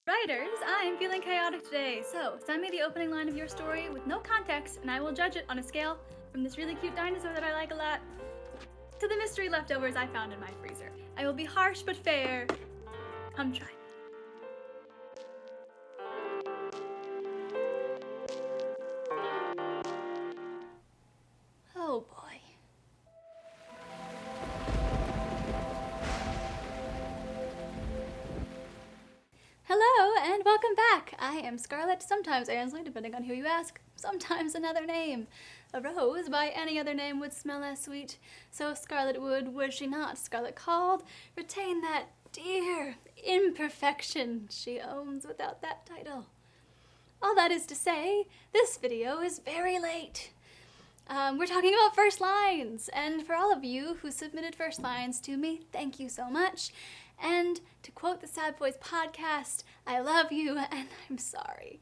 Writers, I'm feeling chaotic today, so send me the opening line of your story with no context and I will judge it on a scale from this really cute dinosaur that I like a lot to the mystery leftovers I found in my freezer. I will be harsh but fair. Come try me. Oh boy. Hello and welcome back. I am Scarlett, sometimes Ansley, depending on who you ask, sometimes another name. A rose by any other name would smell as sweet, so Scarlett would she not? Scarlett called, retain that dear imperfection she owns without that title. All that is to say, this video is very late. We're talking about first lines, and for all of you who submitted first lines to me, thank you so much. And to quote the Sad Boys podcast, I love you and I'm sorry.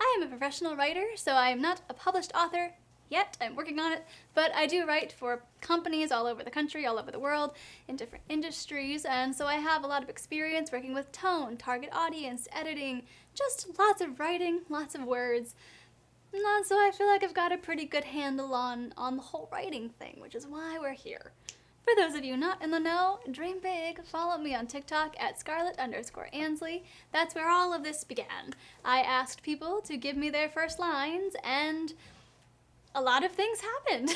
I am a professional writer, so I am not a published author yet. I'm working on it, but I do write for companies all over the country, all over the world, in different industries, and so I have a lot of experience working with tone, target audience, editing, just lots of writing, lots of words. So I feel like I've got a pretty good handle on the whole writing thing, which is why we're here. For those of you not in the know, dream big, follow me on TikTok at scarlett_Ansley. That's where all of this began. I asked people to give me their first lines, and a lot of things happened.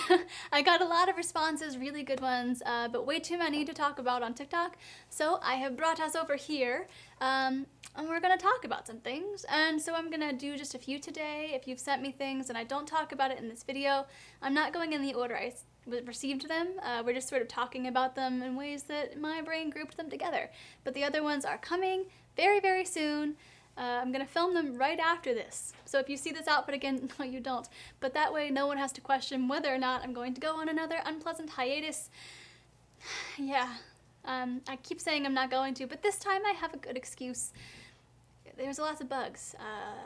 I got a lot of responses, really good ones, but way too many to talk about on TikTok. So I have brought us over here, and we're gonna talk about some things. And so I'm gonna do just a few today. If you've sent me things and I don't talk about it in this video, I'm not going in the order I received them. We're just sort of talking about them in ways that my brain grouped them together. But the other ones are coming very, very soon. I'm gonna film them right after this. So if you see this output again, no you don't. But that way no one has to question whether or not I'm going to go on another unpleasant hiatus. Yeah, I keep saying I'm not going to, but this time I have a good excuse. There's lots of bugs.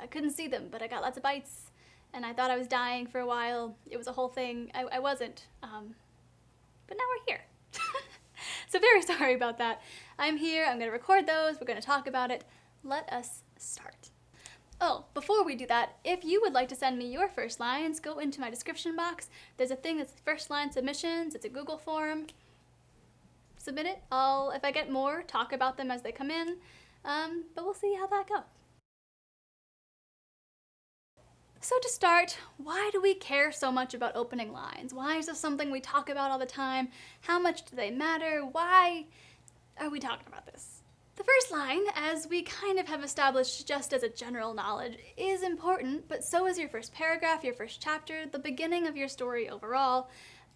I couldn't see them, but I got lots of bites. And I thought I was dying for a while. It was a whole thing. I wasn't. But now we're here. So very sorry about that. I'm here. I'm going to record those. We're going to talk about it. Let us start. Oh, before we do that, if you would like to send me your first lines, go into my description box. There's a thing that's first line submissions. It's a Google form. Submit it. If I get more, talk about them as they come in. But we'll see how that goes. So to start, why do we care so much about opening lines? Why is this something we talk about all the time? How much do they matter? Why are we talking about this? The first line, as we kind of have established just as a general knowledge, is important, but so is your first paragraph, your first chapter, the beginning of your story overall.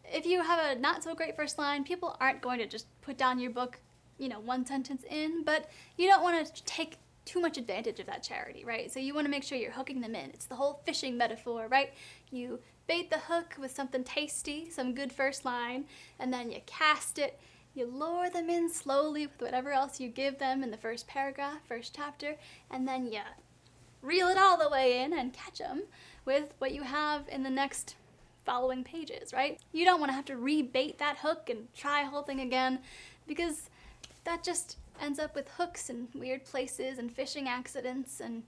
If you have a not so great first line, people aren't going to just put down your book, one sentence in, but you don't want to take too much advantage of that charity, right? So you want to make sure you're hooking them in. It's the whole fishing metaphor, right? You bait the hook with something tasty, some good first line, and then you cast it. You lure them in slowly with whatever else you give them in the first paragraph, first chapter, and then you reel it all the way in and catch them with what you have in the next following pages, right? You don't want to have to rebait that hook and try a whole thing again, because that just ends up with hooks in weird places and fishing accidents, and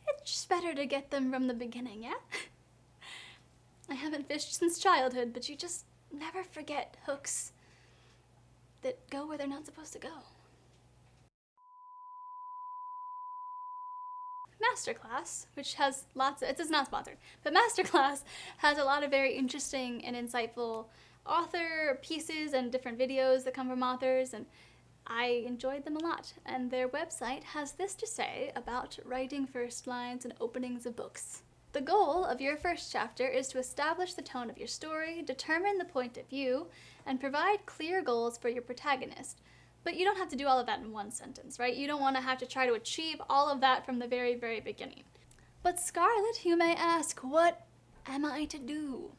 it's just better to get them from the beginning, yeah? I haven't fished since childhood, but you just never forget hooks that go where they're not supposed to go. Masterclass, which has lots of, it's not sponsored, but Masterclass has a lot of very interesting and insightful author pieces and different videos that come from authors, and I enjoyed them a lot. And their website has this to say about writing first lines and openings of books. The goal of your first chapter is to establish the tone of your story, determine the point of view, and provide clear goals for your protagonist. But you don't have to do all of that in one sentence, right? You don't want to have to try to achieve all of that from the very, very beginning. But Scarlett, you may ask, what am I to do?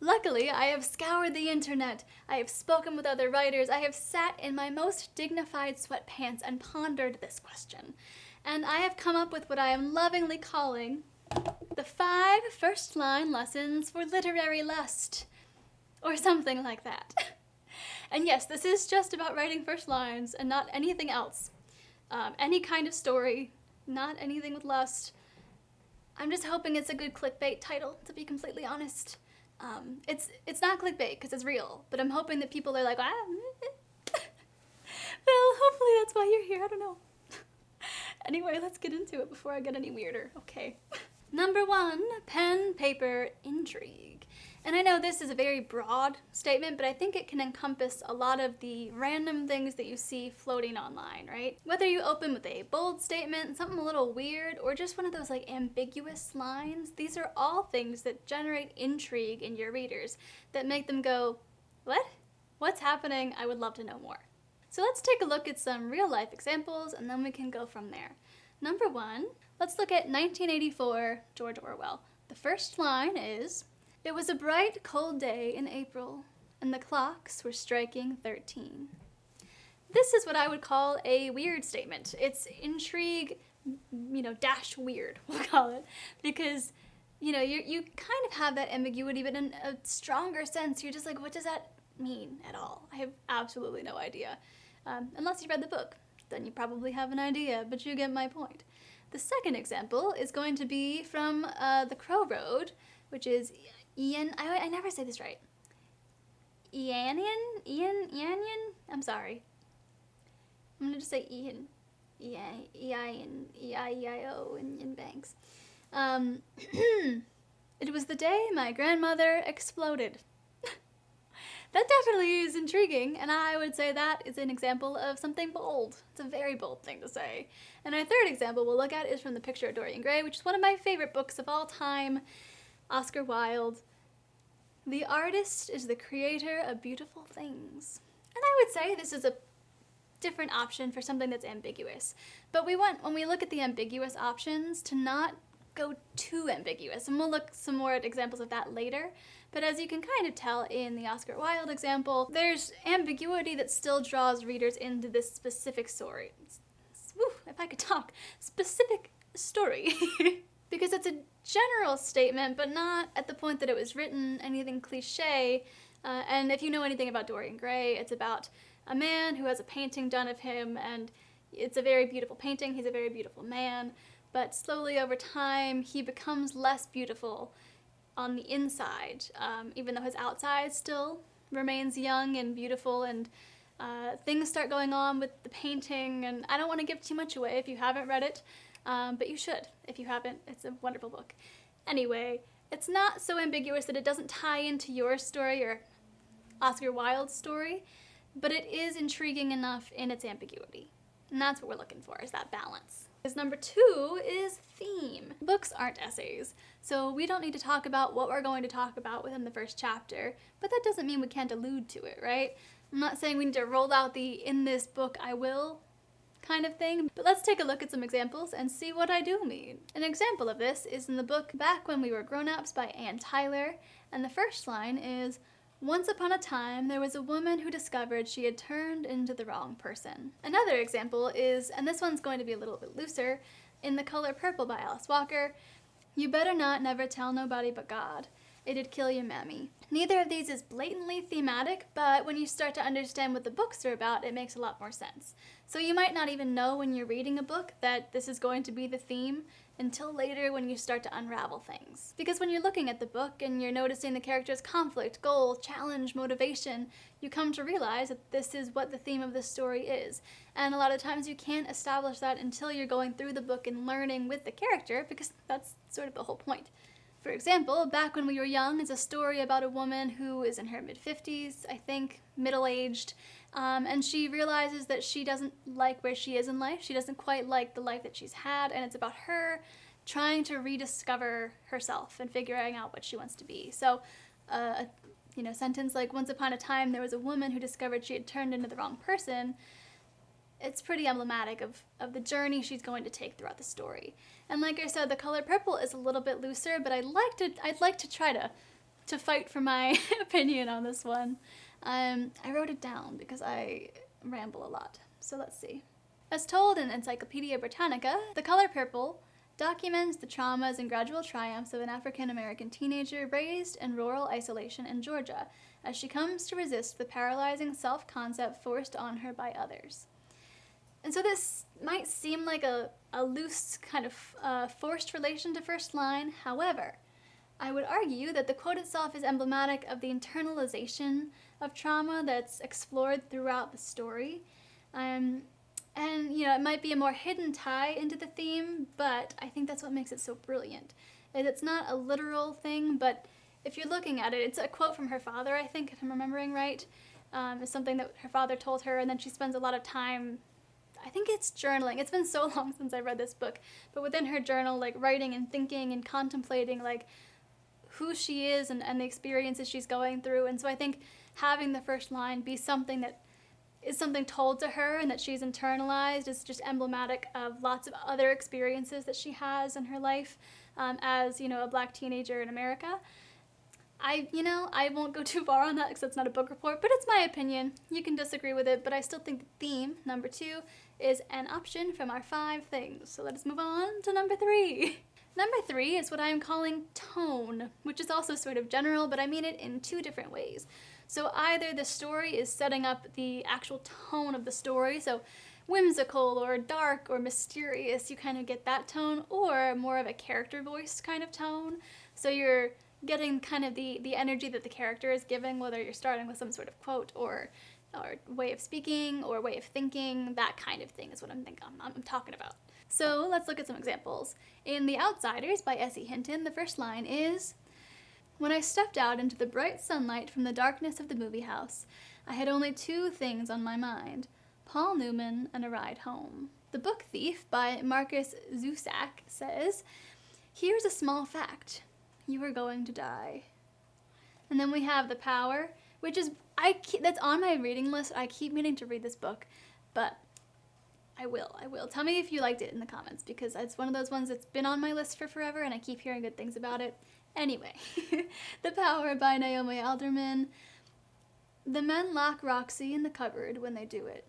Luckily, I have scoured the internet, I have spoken with other writers, I have sat in my most dignified sweatpants and pondered this question. And I have come up with what I am lovingly calling the 5 first line lessons for literary lust, or something like that. And yes, this is just about writing first lines and not anything else. Any kind of story, not anything with lust. I'm just hoping it's a good clickbait title, to be completely honest. It's not clickbait because it's real, but I'm hoping that people are like, ah, well, hopefully that's why you're here. I don't know. Anyway, let's get into it before I get any weirder. Okay. Number 1, pen, paper, intrigue. And I know this is a very broad statement, but I think it can encompass a lot of the random things that you see floating online, right? Whether you open with a bold statement, something a little weird, or just one of those like ambiguous lines, these are all things that generate intrigue in your readers, that make them go, what? What's happening? I would love to know more. So let's take a look at some real life examples and then we can go from there. Number 1, let's look at 1984, George Orwell. The first line is, "It was a bright, cold day in April, and the clocks were striking 13. This is what I would call a weird statement. It's intrigue, dash weird, we'll call it, because, you kind of have that ambiguity, but in a stronger sense, you're just like, what does that mean at all? I have absolutely no idea. Unless you read the book, then you probably have an idea, but you get my point. The second example is going to be from The Crow Road, which is Ian, I never say this right. Ian? I'm sorry. I'm gonna just say Ian. E-I-E-I-O in Banks. It was the day my grandmother exploded. That definitely is intriguing, and I would say that is an example of something bold. It's a very bold thing to say. And our third example we'll look at is from The Picture of Dorian Gray, which is one of my favorite books of all time. Oscar Wilde. The artist is the creator of beautiful things. And I would say this is a different option for something that's ambiguous. But we want, when we look at the ambiguous options, to not go too ambiguous. And we'll look some more at examples of that later. But as you can kind of tell in the Oscar Wilde example, there's ambiguity that still draws readers into this specific story. Woo, if I could talk. Specific story. Because it's a general statement, but not at the point that it was written, anything cliche. And if you know anything about Dorian Gray, it's about a man who has a painting done of him, and it's a very beautiful painting. He's a very beautiful man. But slowly over time, he becomes less beautiful on the inside, even though his outside still remains young and beautiful, and things start going on with the painting, and I don't want to give too much away if you haven't read it, but you should. If you haven't, it's a wonderful book. Anyway, it's not so ambiguous that it doesn't tie into your story or Oscar Wilde's story, but it is intriguing enough in its ambiguity, and that's what we're looking for, is that balance. Because number 2 is theme. Books aren't essays, so we don't need to talk about what we're going to talk about within the first chapter, but that doesn't mean we can't allude to it, right? I'm not saying we need to roll out the "in this book I will" kind of thing, but let's take a look at some examples and see what I do mean. An example of this is in the book Back When We Were Grown-Ups by Anne Tyler, and the first line is, "Once upon a time, there was a woman who discovered she had turned into the wrong person." Another example is, and this one's going to be a little bit looser, in The Color Purple by Alice Walker, "You better not never tell nobody but God. It'd kill your mammy." Neither of these is blatantly thematic, but when you start to understand what the books are about, it makes a lot more sense. So you might not even know when you're reading a book that this is going to be the theme until later when you start to unravel things. Because when you're looking at the book and you're noticing the character's conflict, goal, challenge, motivation, you come to realize that this is what the theme of the story is. And a lot of times you can't establish that until you're going through the book and learning with the character, because that's sort of the whole point. For example, Back When We Were Young is a story about a woman who is in her mid-50s, I think, middle-aged, and she realizes that she doesn't like where she is in life. She doesn't quite like the life that she's had, and it's about her trying to rediscover herself and figuring out what she wants to be. So, a sentence like, "Once upon a time there was a woman who discovered she had turned into the wrong person," it's pretty emblematic of the journey she's going to take throughout the story. And like I said, The Color Purple is a little bit looser, but I'd like to try to fight for my opinion on this one. I wrote it down because I ramble a lot. So let's see. As told in Encyclopedia Britannica, The Color Purple documents the traumas and gradual triumphs of an African-American teenager raised in rural isolation in Georgia, as she comes to resist the paralyzing self-concept forced on her by others. And so this might seem like a loose kind of forced relation to first line. However, I would argue that the quote itself is emblematic of the internalization of trauma that's explored throughout the story. And, it might be a more hidden tie into the theme, but I think that's what makes it so brilliant. It's not a literal thing, but if you're looking at it, it's a quote from her father, I think, if I'm remembering right. It's something that her father told her, and then she spends a lot of time, I think it's journaling. It's been so long since I read this book, but within her journal, like writing and thinking and contemplating, like who she is and the experiences she's going through. And so I think having the first line be something that is something told to her and that she's internalized is just emblematic of lots of other experiences that she has in her life as, a Black teenager in America. I won't go too far on that because it's not a book report, but it's my opinion. You can disagree with it, but I still think the theme, number 2, is an option from our 5 things. So let us move on to number 3. Number 3 is what I am calling tone, which is also sort of general, but I mean it in 2 different ways. So either the story is setting up the actual tone of the story, so whimsical or dark or mysterious, you kind of get that tone, or more of a character voice kind of tone. So you're getting kind of the energy that the character is giving, whether you're starting with some sort of quote or way of speaking or way of thinking, that kind of thing is what I'm talking about. So let's look at some examples. In The Outsiders by S.E. Hinton, the first line is, "When I stepped out into the bright sunlight from the darkness of the movie house, I had only 2 things on my mind, Paul Newman and a ride home." The Book Thief by Marcus Zusak says, "Here's a small fact. You are going to die." And then we have The Power, which is, that's on my reading list. I keep meaning to read this book, but I will. Tell me if you liked it in the comments, because it's one of those ones that's been on my list for forever, and I keep hearing good things about it. Anyway, The Power by Naomi Alderman. "The men lock Roxy in the cupboard when they do it."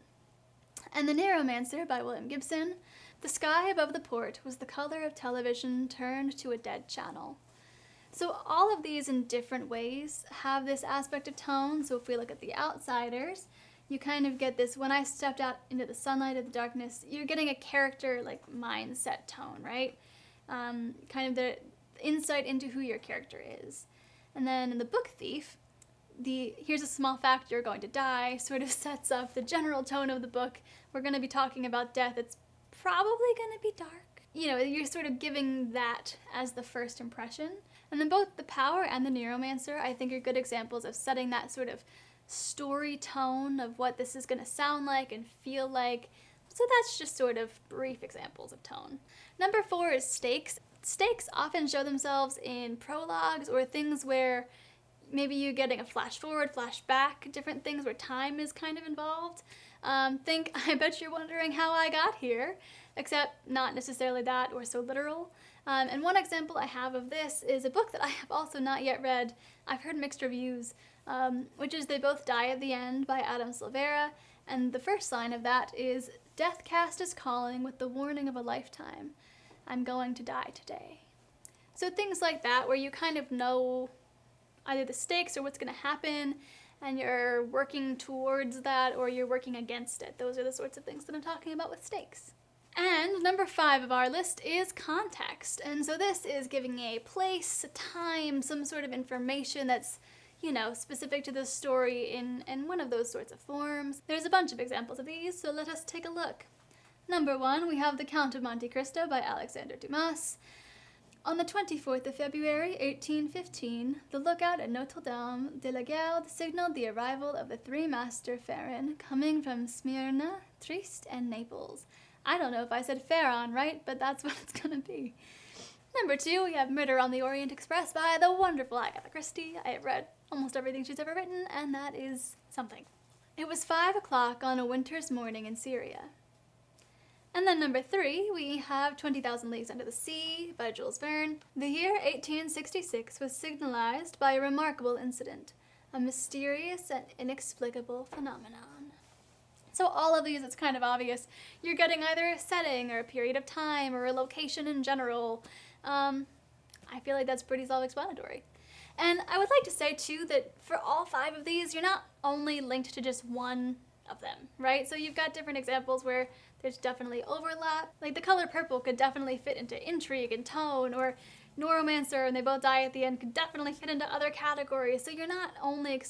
And The Neuromancer by William Gibson. "The sky above the port was the color of television turned to a dead channel." So all of these in different ways have this aspect of tone. So if we look at The Outsiders, you kind of get this, when I stepped out into the sunlight of the darkness, you're getting a character like mindset tone, right? Kind of the insight into who your character is. And then in The Book Thief, the "here's a small fact, you're going to die" sort of sets up the general tone of the book. We're going to be talking about death. It's probably going to be dark. You're sort of giving that as the first impression. And then both The Power and The Neuromancer, I think, are good examples of setting that sort of story tone of what this is going to sound like and feel like. So that's just sort of brief examples of tone. Number 4 is stakes. Stakes often show themselves in prologues or things where maybe you're getting a flash forward, flash back, different things where time is kind of involved. I bet you're wondering how I got here, except not necessarily that or so literal. And one example I have of this is a book that I have also not yet read. I've heard mixed reviews, which is They Both Die at the End by Adam Silvera. And the first line of that is, "Death cast is calling with the warning of a lifetime. I'm going to die today." So things like that where you kind of know either the stakes or what's going to happen, and you're working towards that or you're working against it. Those are the sorts of things that I'm talking about with stakes. And number 5 of our list is context. And so this is giving a place, a time, some sort of information that's, specific to the story in one of those sorts of forms. There's a bunch of examples of these, so let us take a look. Number 1, we have The Count of Monte Cristo by Alexander Dumas. On the 24th of February, 1815, the lookout at Notre Dame de la Garde signaled the arrival of the 3-master Pharaon coming from Smyrna, Trieste, and Naples. I don't know if I said Pharaon right, but that's what it's gonna be. Number 2, we have Murder on the Orient Express by the wonderful Agatha Christie. I have read almost everything she's ever written, and that is something. It was 5 o'clock on a winter's morning in Syria. And then number 3, we have 20,000 Leagues Under the Sea by Jules Verne. The year 1866 was signalized by a remarkable incident, a mysterious and inexplicable phenomenon. So all of these, it's kind of obvious. You're getting either a setting or a period of time or a location in general. I feel like that's pretty self-explanatory. And I would like to say, too, that for all 5 of these, you're not only linked to just one of them, right? So you've got different examples where there's definitely overlap. Like the color purple could definitely fit into intrigue and tone, or Neuromancer and They Both Die at the End could definitely fit into other categories. So you're not only,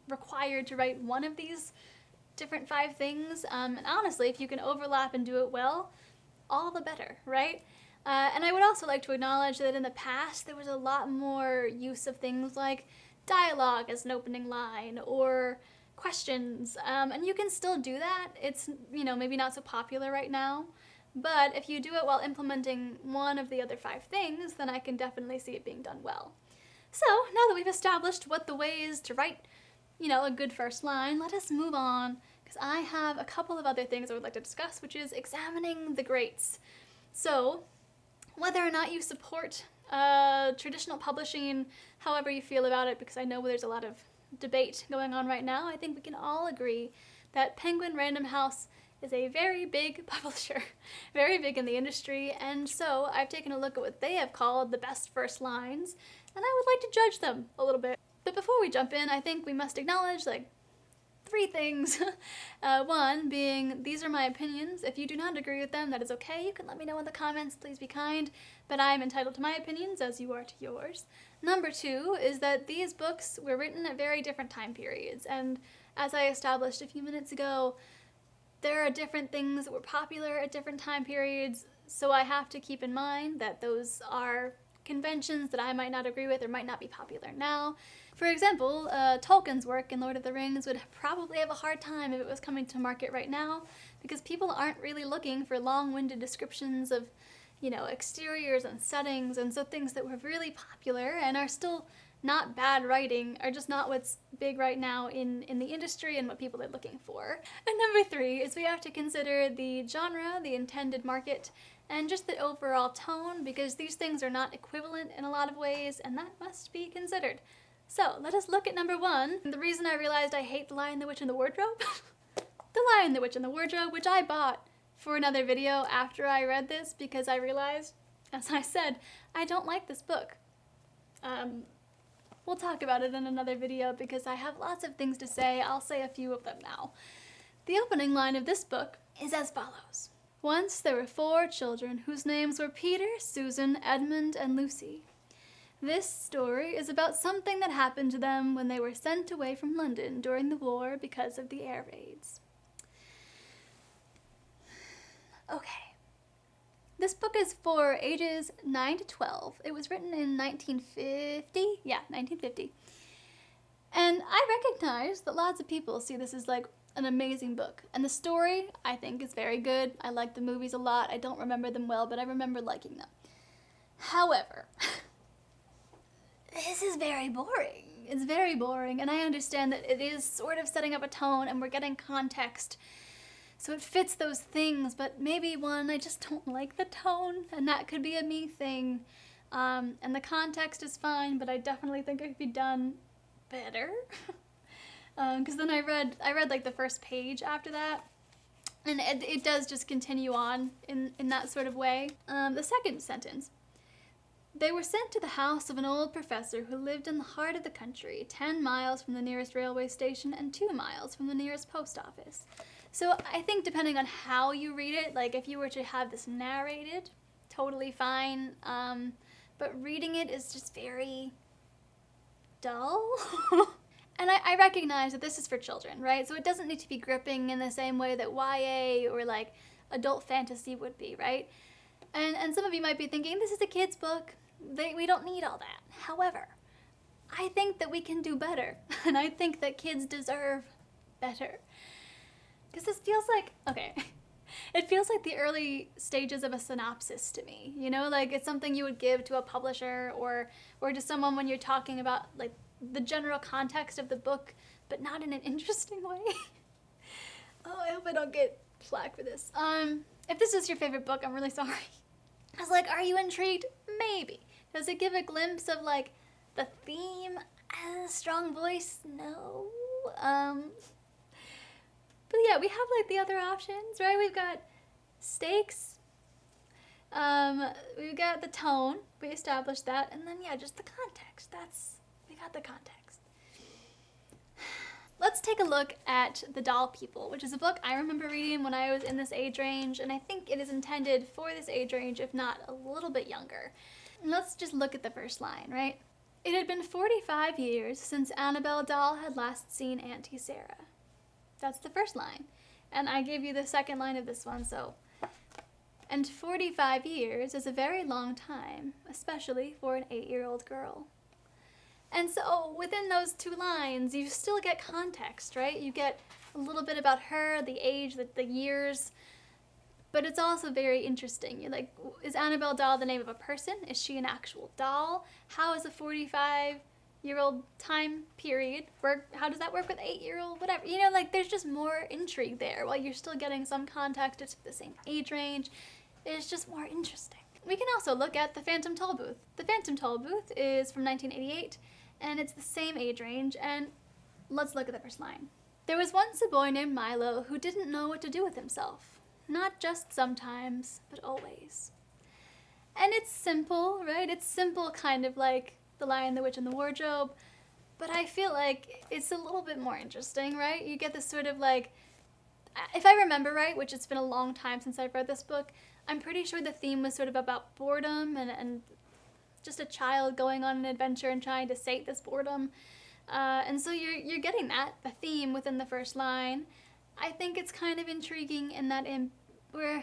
required to write one of these different 5 things. And honestly, if you can overlap and do it well, all the better, right? And I would also like to acknowledge that in the past, there was a lot more use of things like dialogue as an opening line or questions. And you can still do that. It's, maybe not so popular right now. But if you do it while implementing one of the other 5 things, then I can definitely see it being done well. So now that we've established what the way is to write, a good first line, let us move on, because I have a couple of other things I would like to discuss, which is examining the greats. So whether or not you support traditional publishing, however you feel about it, because I know there's a lot of debate going on right now, I think we can all agree that Penguin Random House is a very big publisher, very big in the industry, and so I've taken a look at what they have called the best first lines, and I would like to judge them a little bit. But before we jump in, I think we must acknowledge, 3 things. One being, these are my opinions. If you do not agree with them, that is okay. You can let me know in the comments, please be kind, but I am entitled to my opinions as you are to yours. Number 2 is that these books were written at very different time periods, and as I established a few minutes ago, there are different things that were popular at different time periods, so I have to keep in mind that those are conventions that I might not agree with or might not be popular now. For example, Tolkien's work in Lord of the Rings would probably have a hard time if it was coming to market right now, because people aren't really looking for long-winded descriptions of, exteriors and settings, and so things that were really popular and are still not bad writing are just not what's big right now in the industry and what people are looking for. And number 3 is we have to consider the genre, the intended market, and just the overall tone, because these things are not equivalent in a lot of ways, and that must be considered. So let us look at number 1. The reason I realized I hate The Lion, the Witch, and the Wardrobe, The Lion, the Witch, and the Wardrobe, which I bought for another video after I read this, because I realized, as I said, I don't like this book. We'll talk about it in another video because I have lots of things to say. I'll say a few of them now. The opening line of this book is as follows. Once there were 4 children whose names were Peter, Susan, Edmund, and Lucy. This story is about something that happened to them when they were sent away from London during the war because of the air raids. Okay. This book is for ages 9 to 12. It was written in 1950. Yeah, 1950. And I recognize that lots of people see this as an amazing book. And the story, I think, is very good. I like the movies a lot. I don't remember them well, but I remember liking them. However, this is very boring. It's very boring, and I understand that it is sort of setting up a tone and we're getting context. So it fits those things, but maybe I just don't like the tone, and that could be a me thing. And the context is fine, but I definitely think it could be done better. Because then I read the first page after that, and it does just continue on in that sort of way. The second sentence. They were sent to the house of an old professor who lived in the heart of the country, 10 miles from the nearest railway station and 2 miles from the nearest post office. So I think depending on how you read it, if you were to have this narrated, totally fine, but reading it is just very dull. And I recognize that this is for children, right? So it doesn't need to be gripping in the same way that YA or adult fantasy would be, right? And some of you might be thinking, this is a kid's book. We don't need all that. However, I think that we can do better. And I think that kids deserve better. Because this feels it feels like the early stages of a synopsis to me. It's something you would give to a publisher or to someone when you're talking about the general context of the book, but not in an interesting way. Oh, I hope I don't get flack for this. If this is your favorite book, I'm really sorry. I was are you intrigued? Maybe. Does it give a glimpse of the theme as a strong voice? No. But yeah, we have the other options, right? We've got stakes. We've got the tone. We established that. And then, just the context. We got the context. let's take a look at The Doll People, which is a book I remember reading when I was in this age range, and I think it is intended for this age range, if not a little bit younger. And let's just look at the first line, right? It had been 45 years since Annabelle Doll had last seen Auntie Sarah. That's the first line. And I gave you the second line of this one, so. And 45 years is a very long time, especially for an 8-year-old girl. And so within those two lines, you still get context, right? You get a little bit about her, the age, the years, but it's also very interesting. You're like, is Annabelle Doll the name of a person? Is she an actual doll? How is a 45-year-old time period work? How does that work with 8-year-old, whatever? You know, like there's just more intrigue there while you're still getting some context. It's the same age range. It's just more interesting. We can also look at The Phantom Tollbooth. The Phantom Tollbooth is from 1988, and it's the same age range, and let's look at the first line. There was once a boy named Milo who didn't know what to do with himself. Not just sometimes, but always. And it's simple, right? It's simple, kind of like The Lion, the Witch, and the Wardrobe, but I feel like it's a little bit more interesting, right? You get this sort of like, if I remember right, which it's been a long time since I've read this book, I'm pretty sure the theme was sort of about boredom and just a child going on an adventure and trying to sate this boredom. And so you're getting that, the theme within the first line. I think it's kind of intriguing in that where, yeah,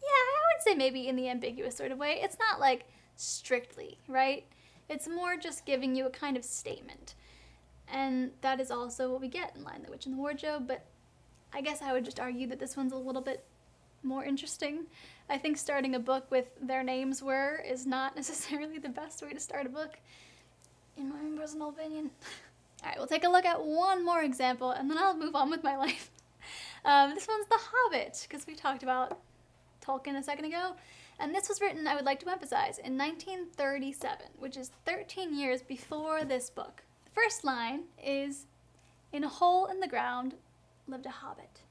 I would say maybe in the ambiguous sort of way. It's not like strictly, right? It's more just giving you a kind of statement. And that is also what we get in Lion, the Witch, and the Wardrobe, but I guess I would just argue that this one's a little bit more interesting. I think starting a book with their names were is not necessarily the best way to start a book, in my own personal opinion. All right, we'll take a look at one more example, and then I'll move on with my life. This one's The Hobbit, because we talked about Tolkien a second ago, and this was written, I would like to emphasize, in 1937, which is 13 years before this book. The first line is, in a hole in the ground lived a hobbit.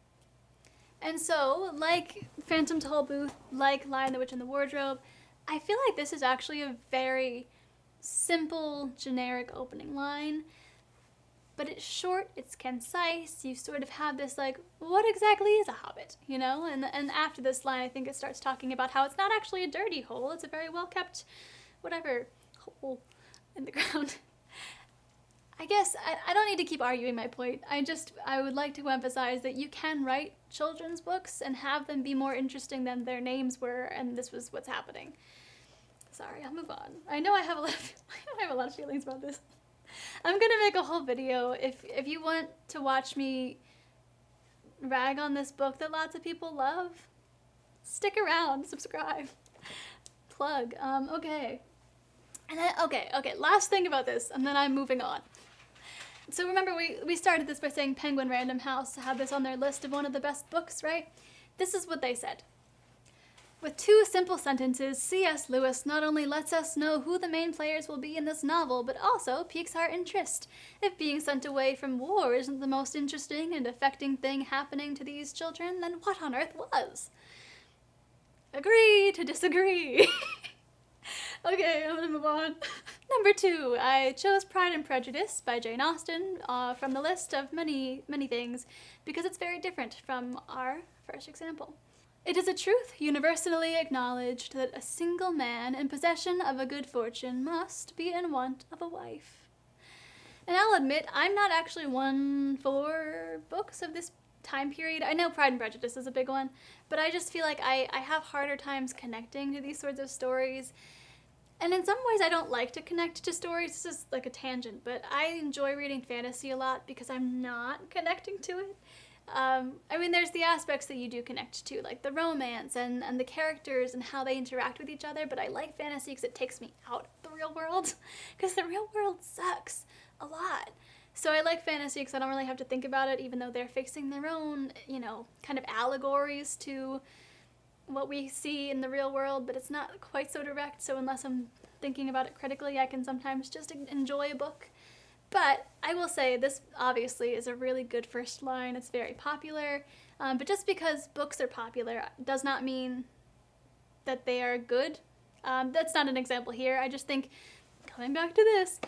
And so, like Phantom Tollbooth, like Lion, the Witch, and the Wardrobe, I feel like this is actually a very simple, generic opening line, but it's short, it's concise, you sort of have this like, what exactly is a hobbit, you know? And after this line, I think it starts talking about how it's not actually a dirty hole, it's a very well-kept, whatever, hole in the ground. I guess I don't need to keep arguing my point. I would like to emphasize that you can write children's books and have them be more interesting than their names were, and this was what's happening. Sorry, I'll move on. I know I have a lot of feelings about this. I'm gonna make a whole video. If you want to watch me rag on this book that lots of people love, stick around, subscribe. Plug. Okay. And then, okay, last thing about this, and then I'm moving on. So remember, we started this by saying Penguin Random House had this on their list of one of the best books, right? This is what they said. With 2 simple sentences, C.S. Lewis not only lets us know who the main players will be in this novel, but also piques our interest. If being sent away from war isn't the most interesting and affecting thing happening to these children, then what on earth was? Agree to disagree. Okay, I'm gonna move on. Number 2, I chose Pride and Prejudice by Jane Austen from the list of many, many things because it's very different from our first example. It is a truth universally acknowledged that a single man in possession of a good fortune must be in want of a wife. And I'll admit, I'm not actually one for books of this time period. I know Pride and Prejudice is a big one, but I just feel like I have harder times connecting to these sorts of stories. And in some ways I don't like to connect to stories, it's just like a tangent, but I enjoy reading fantasy a lot because I'm not connecting to it. I mean, there's the aspects that you do connect to, like the romance and the characters and how they interact with each other, but I like fantasy because it takes me out of the real world, because the real world sucks a lot. So I like fantasy because I don't really have to think about it, even though they're fixing their own, you know, kind of allegories to what we see in the real world, but it's not quite so direct, so unless I'm thinking about it critically, I can sometimes just enjoy a book. But I will say this obviously is a really good first line. It's very popular, but just because books are popular does not mean that they are good. That's not an example here. I just think, coming back to this,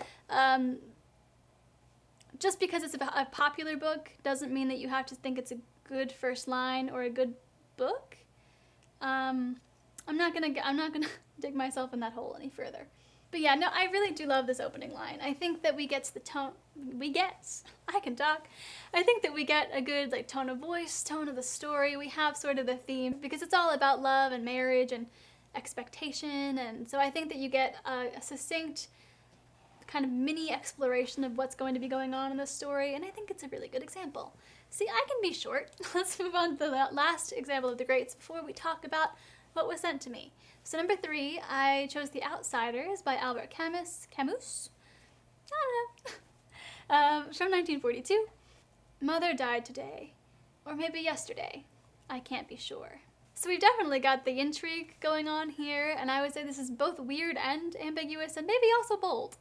just because it's a popular book doesn't mean that you have to think it's a good first line or a good book. I'm not gonna dig myself in that hole any further. But yeah, no, I really do love this opening line. I think that we get the tone, I can talk. I think that we get a good like tone of voice, tone of the story. We have sort of the theme because it's all about love and marriage and expectation. And so I think that you get a succinct kind of mini exploration of what's going to be going on in the story. And I think it's a really good example. See, I can be short. Let's move on to the last example of the greats before we talk about what was sent to me. So number 3, I chose The Outsiders by Albert Camus? I don't know. From 1942. Mother died today. Or maybe yesterday. I can't be sure. So we've definitely got the intrigue going on here, and I would say this is both weird and ambiguous, and maybe also bold.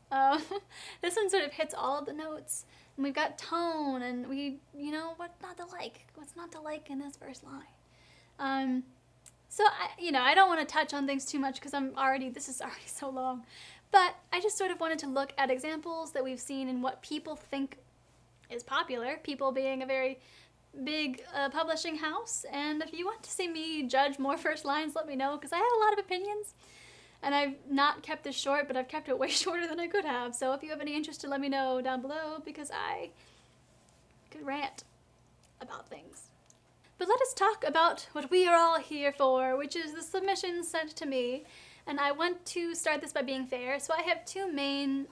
This one sort of hits all of the notes, and we've got tone, and what's not to like in this first line. So I don't want to touch on things too much because this is already so long, but I just sort of wanted to look at examples that we've seen in what people think is popular, people being a very big publishing house. And if you want to see me judge more first lines, let me know, because I have a lot of opinions, and I've not kept this short, but I've kept it way shorter than I could have. So if you have any interest, let me know down below, because I could rant about things. But let us talk about what we are all here for, which is the submissions sent to me. And I want to start this by being fair. So I have 2 main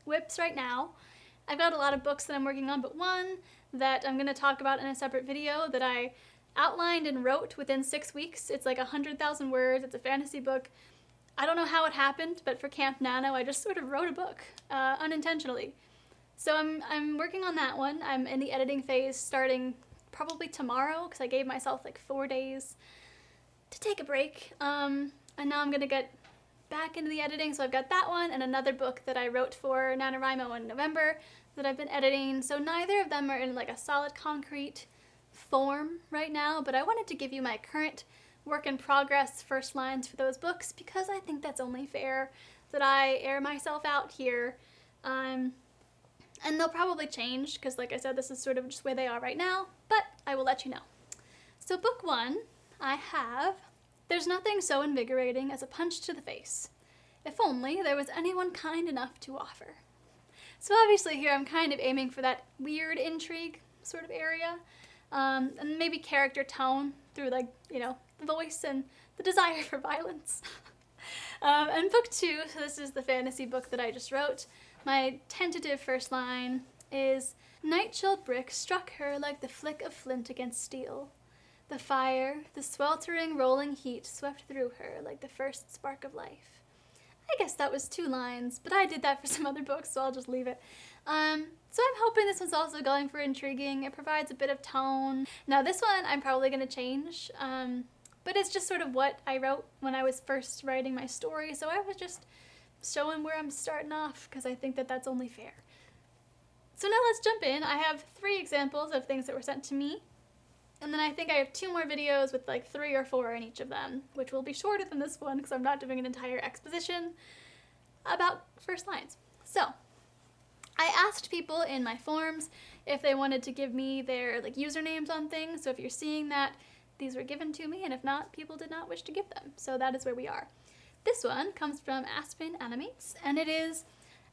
whips right now. I've got a lot of books that I'm working on, but one that I'm going to talk about in a separate video that I outlined and wrote within 6 weeks. It's like 100,000 words. It's a fantasy book. I don't know how it happened, but for Camp Nano, I just sort of wrote a book unintentionally. So I'm working on that one. I'm in the editing phase starting probably tomorrow, because I gave myself like 4 days to take a break. And now I'm going to get back into the editing. So I've got that one and another book that I wrote for NaNoWriMo in November that I've been editing. So neither of them are in like a solid concrete form right now, but I wanted to give you my current work in progress first lines for those books because I think that's only fair that I air myself out here. And they'll probably change because, like I said, this is sort of just where they are right now, but I will let you know. So book 1, I have There's Nothing So Invigorating as a Punch to the Face. If only there was anyone kind enough to offer. So obviously here I'm kind of aiming for that weird intrigue sort of area, and maybe character tone through the voice and the desire for violence. And book 2, so this is the fantasy book that I just wrote. My tentative first line is, night-chilled brick struck her like the flick of flint against steel. The fire, the sweltering, rolling heat swept through her like the first spark of life. I guess that was 2 lines, but I did that for some other books, so I'll just leave it. So I'm hoping this one's also going for intriguing. It provides a bit of tone. Now this one I'm probably going to change, but it's just sort of what I wrote when I was first writing my story, so I was just showing where I'm starting off because I think that that's only fair. So now let's jump in. I have 3 examples of things that were sent to me, and then I think I have 2 more videos with like 3 or 4 in each of them, which will be shorter than this one because I'm not doing an entire exposition about first lines. So I asked people in my forums if they wanted to give me their usernames on things, so if you're seeing that, these were given to me, and if not, people did not wish to give them, so that is where we are. This one comes from Aspen Animates, and it is,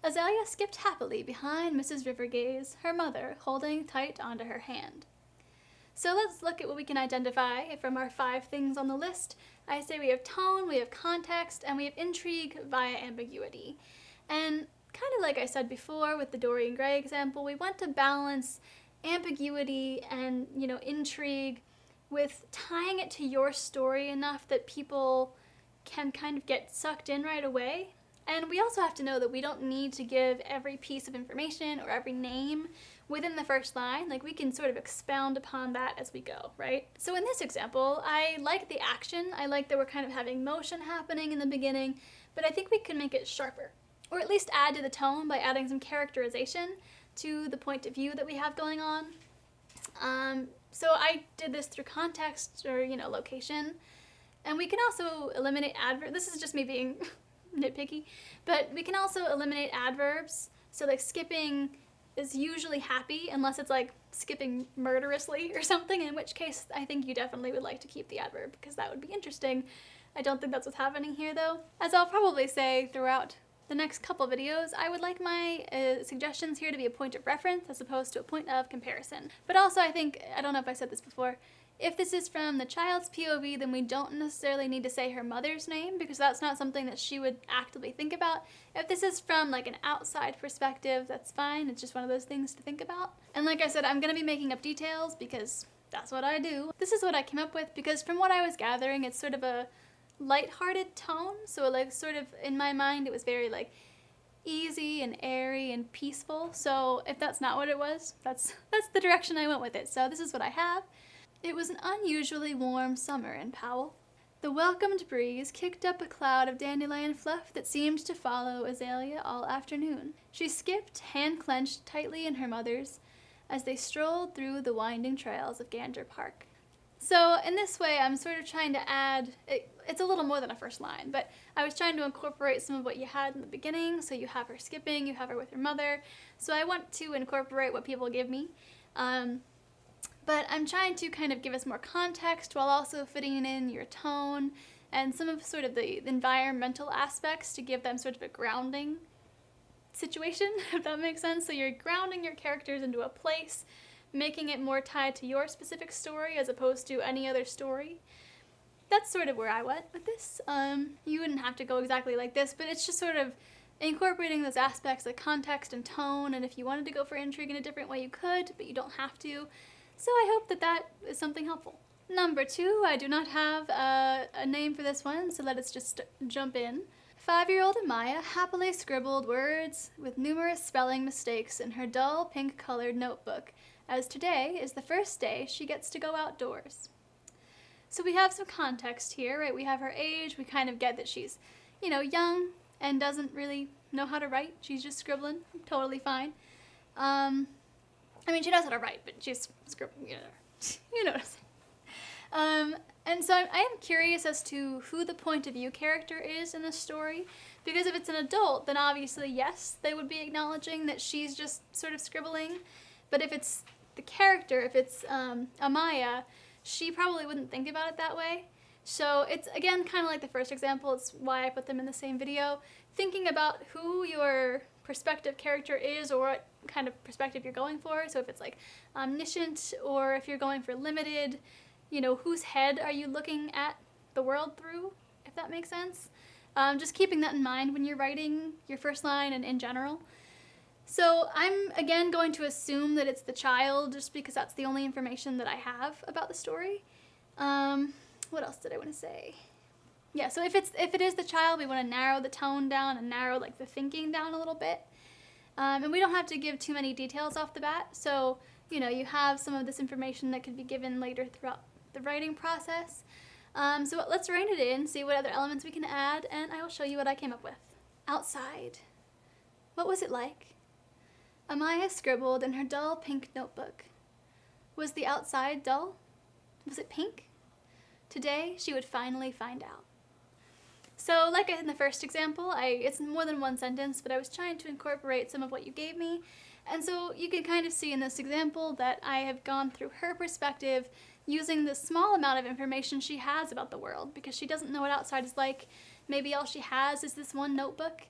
Azalea skipped happily behind Mrs. Rivergaze, her mother holding tight onto her hand. So let's look at what we can identify from our 5 things on the list. I say we have tone, we have context, and we have intrigue via ambiguity. And kind of like I said before with the Dorian Gray example, we want to balance ambiguity and, intrigue with tying it to your story enough that people can kind of get sucked in right away. And we also have to know that we don't need to give every piece of information or every name within the first line. We can sort of expound upon that as we go, right? So in this example, I like the action. I like that we're kind of having motion happening in the beginning, but I think we can make it sharper, or at least add to the tone by adding some characterization to the point of view that we have going on. So I did this through context or, location. And we can also eliminate adverbs. This is just me being nitpicky, but we can also eliminate adverbs. So skipping is usually happy, unless it's like skipping murderously or something, in which case I think you definitely would like to keep the adverb, because that would be interesting. I don't think that's what's happening here though. As I'll probably say throughout the next couple videos, I would like my suggestions here to be a point of reference as opposed to a point of comparison. But also I think, I don't know if I said this before, if this is from the child's POV, then we don't necessarily need to say her mother's name, because that's not something that she would actively think about. If this is from like an outside perspective, that's fine. It's just one of those things to think about. And like I said, I'm gonna be making up details because that's what I do. This is what I came up with because from what I was gathering, it's sort of a lighthearted tone. So like sort of in my mind, it was very like easy and airy and peaceful. So if that's not what it was, that's the direction I went with it. So this is what I have. It was an unusually warm summer in Powell. The welcomed breeze kicked up a cloud of dandelion fluff that seemed to follow Azalea all afternoon. She skipped, hand clenched tightly in her mother's, as they strolled through the winding trails of Gander Park. So in this way, I'm sort of trying to add, it's a little more than a first line, but I was trying to incorporate some of what you had in the beginning. So you have her skipping, you have her with her mother. So I want to incorporate what people give me. But I'm trying to kind of give us more context while also fitting in your tone and some of sort of the environmental aspects to give them sort of a grounding situation, if that makes sense. So you're grounding your characters into a place, making it more tied to your specific story as opposed to any other story. That's sort of where I went with this. You wouldn't have to go exactly like this, but it's just sort of incorporating those aspects like context and tone, and if you wanted to go for intrigue in a different way, you could, but you don't have to. So I hope that that is something helpful. Number 2, I do not have a name for this one, so let us just jump in. 5-year-old Amaya happily scribbled words with numerous spelling mistakes in her dull pink-colored notebook, as today is the first day she gets to go outdoors. So we have some context here, right? We have her age, we kind of get that she's, young and doesn't really know how to write. She's just scribbling, totally fine. She knows how to write, but she's scribbling, you know what I'm saying. And so I am curious as to who the point of view character is in this story, because if it's an adult, then obviously, yes, they would be acknowledging that she's just sort of scribbling, but if it's the character, if it's Amaya, she probably wouldn't think about it that way. So it's, again, kind of like the first example. It's why I put them in the same video. Thinking about who your perspective character is or what kind of perspective you're going for. So if it's like omniscient or if you're going for limited, whose head are you looking at the world through, if that makes sense. Just keeping that in mind when you're writing your first line and in general. So I'm, again, going to assume that it's the child just because that's the only information that I have about the story. What else did I want to say? Yeah, so if it is the child, we want to narrow the tone down and narrow the thinking down a little bit. And we don't have to give too many details off the bat. So, you have some of this information that could be given later throughout the writing process. So let's rein it in, see what other elements we can add, and I will show you what I came up with. Outside. What was it like? Amaya scribbled in her dull pink notebook. Was the outside dull? Was it pink? Today, she would finally find out. So, like in the first example, it's more than one sentence, but I was trying to incorporate some of what you gave me. And so you can kind of see in this example that I have gone through her perspective using the small amount of information she has about the world, because she doesn't know what outside is like. Maybe all she has is this one notebook.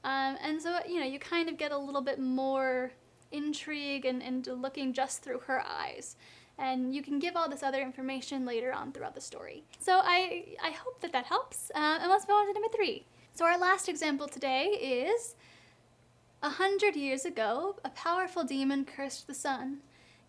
And so, you kind of get a little bit more intrigue and looking just through her eyes. And you can give all this other information later on throughout the story. So I hope that helps. And let's move on to number 3. So our last example today is 100 years ago, a powerful demon cursed the sun,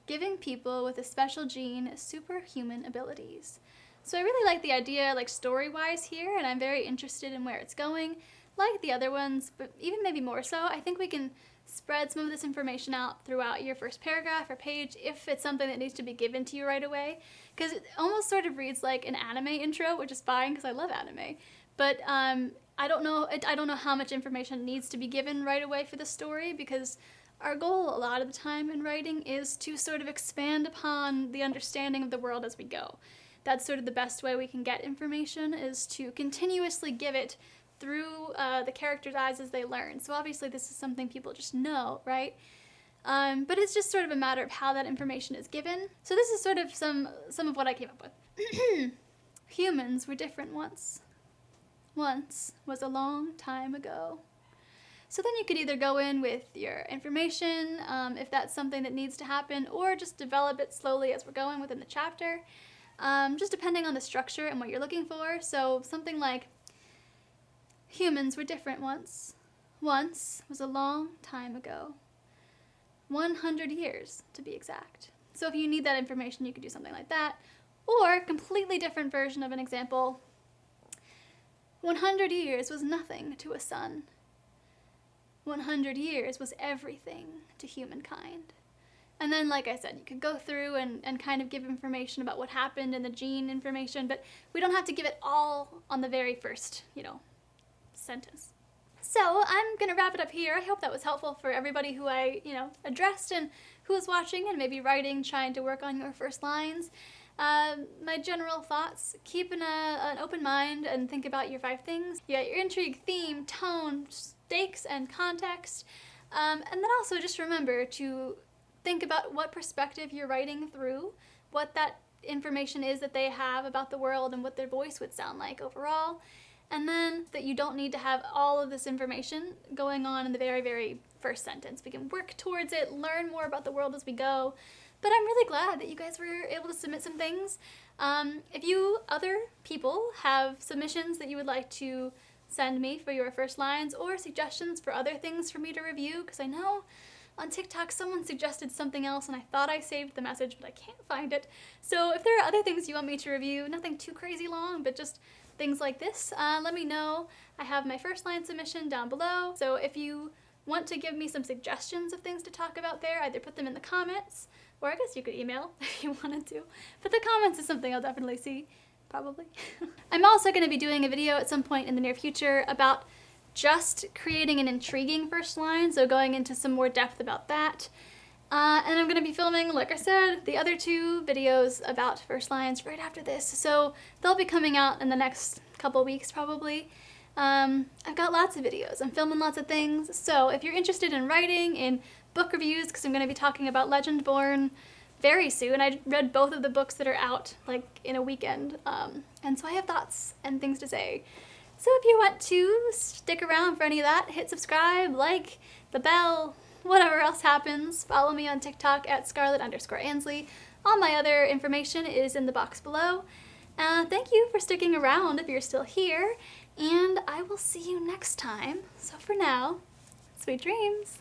giving people with a special gene superhuman abilities. So I really like the idea, story-wise here, and I'm very interested in where it's going, like the other ones, but even maybe more so. I think we can spread some of this information out throughout your first paragraph or page if it's something that needs to be given to you right away, because it almost sort of reads like an anime intro, which is fine because I love anime, but I don't know how much information needs to be given right away for the story, because our goal a lot of the time in writing is to sort of expand upon the understanding of the world as we go. That's sort of the best way we can get information, is to continuously give it through the characters' eyes as they learn. So obviously this is something people just know, right? But it's just sort of a matter of how that information is given. So this is sort of some of what I came up with. Humans were different once. Once was a long time ago. So then you could either go in with your information, if that's something that needs to happen, or just develop it slowly as we're going within the chapter, just depending on the structure and what you're looking for. So something like, humans were different once. Once was a long time ago. 100 years, to be exact. So if you need that information, you could do something like that. Or, completely different version of an example, 100 years was nothing to a sun. 100 years was everything to humankind. And then, like I said, you could go through and kind of give information about what happened in the gene information, but we don't have to give it all on the very first, sentence. So I'm going to wrap it up here. I hope that was helpful for everybody who I, addressed and who was watching and maybe writing, trying to work on your first lines. My general thoughts, keep an open mind and think about your 5 things. You got your intrigue, theme, tone, stakes, and context. And then also just remember to think about what perspective you're writing through, what that information is that they have about the world and what their voice would sound like overall. And then that you don't need to have all of this information going on in the very, very first sentence. We can work towards it, learn more about the world as we go. But I'm really glad that you guys were able to submit some things. If you other people have submissions that you would like to send me for your first lines or suggestions for other things for me to review, because I know on TikTok someone suggested something else and I thought I saved the message, but I can't find it. So if there are other things you want me to review, nothing too crazy long, but just things like this, let me know. I have my first line submission down below. So if you want to give me some suggestions of things to talk about there, either put them in the comments, or I guess you could email if you wanted to. But the comments is something I'll definitely see, probably. I'm also going to be doing a video at some point in the near future about just creating an intriguing first line, so going into some more depth about that. And I'm going to be filming, like I said, the other 2 videos about first lines right after this, so they'll be coming out in the next couple weeks probably. I've got lots of videos, I'm filming lots of things, so if you're interested in writing, in book reviews, because I'm going to be talking about Legendborn very soon. I read both of the books that are out like in a weekend, and so I have thoughts and things to say. So if you want to stick around for any of that, hit subscribe, like, the bell, whatever else happens. Follow me on TikTok at scarlet_Ansley. All my other information is in the box below. Thank you for sticking around if you're still here, and I will see you next time. So for now, sweet dreams.